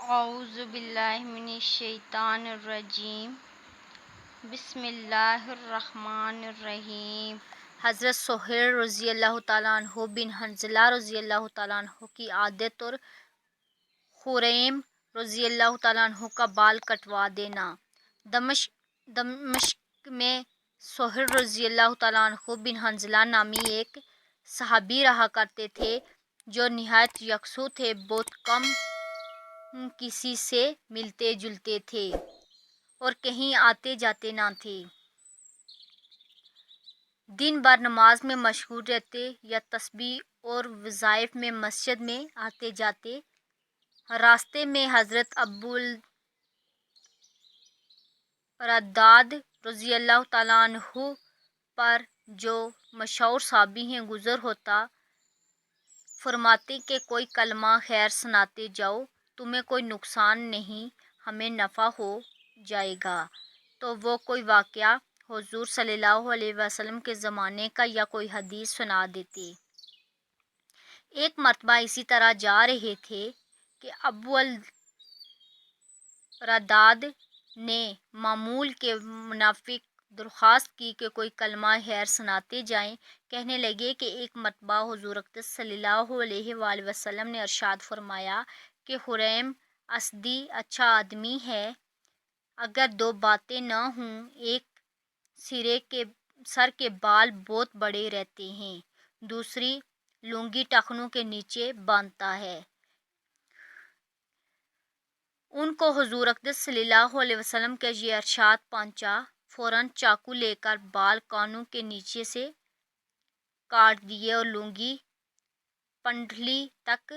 اعوذ باللہ من الشیطان الرجیم بسم اللہ الرحمن الرحیم۔ حضرت سہیل رضی اللہ تعالیٰ عنہ بن حنظلہ رضی اللہ تعالیٰ عنہ کی عادت اور خریم رضی اللہ تعالیٰ عنہ کا بال کٹوا دینا۔ دمشق میں سہیل رضی اللہ تعالیٰ عنہ بن حنظلہ نامی ایک صحابی رہا کرتے تھے جو نہایت یکسو تھے، بہت کم کسی سے ملتے جلتے تھے اور کہیں آتے جاتے نہ تھے۔ دن بھر نماز میں مشغول رہتے یا تسبیح اور وظائف میں مسجد میں آتے جاتے۔ راستے میں حضرت ابو الرداد رضی اللہ تعالیٰ عنہ پر جو مشہور صحابی ہیں گزر ہوتا، فرماتے کہ کوئی کلمہ خیر سناتے جاؤ، تمہیں کوئی نقصان نہیں، ہمیں نفع ہو جائے گا۔ تو وہ کوئی واقعہ حضور صلی اللہ علیہ وسلم کے زمانے کا یا کوئی حدیث سنا دیتے۔ ایک مرتبہ اسی طرح جا رہے تھے کہ ابو الرداد نے معمول کے منافق درخواست کی کہ کوئی کلمہ خیر سناتے جائیں۔ کہنے لگے کہ ایک مرتبہ حضور اقدس صلی اللہ علیہ وآلہ وسلم نے ارشاد فرمایا کہ خریم اسدی اچھا آدمی ہے، اگر دو باتیں نہ ہوں، ایک سر کے بال بہت بڑے رہتے ہیں، دوسری لنگی ٹخنوں کے نیچے باندھتا ہے۔ ان کو حضور اقدس صلی اللہ علیہ وسلم کا یہ ارشاد پہنچا، فوراً چاقو لے کر بال کانوں کے نیچے سے کاٹ دیے اور لنگی پنڈلی تک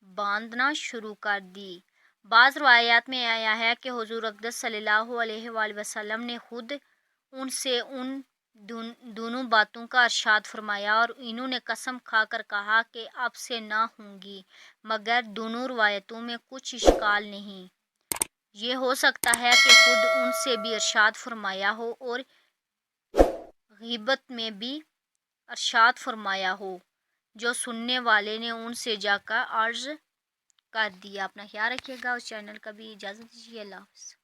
باندھنا شروع کر دی۔ بعض روایات میں آیا ہے کہ حضور اقدس صلی اللہ علیہ وآلہ وسلم نے خود ان سے ان دونوں باتوں کا ارشاد فرمایا اور انہوں نے قسم کھا کر کہا کہ اب سے نہ ہوں گی، مگر دونوں روایتوں میں کچھ اشکال نہیں۔ یہ ہو سکتا ہے کہ خود ان سے بھی ارشاد فرمایا ہو اور غیبت میں بھی ارشاد فرمایا ہو، جو سننے والے نے ان سے جا کر عرض کر دیا۔ اپنا خیال رکھیے گا، اس چینل کا بھی اجازت دیجیے۔ اللہ حافظ۔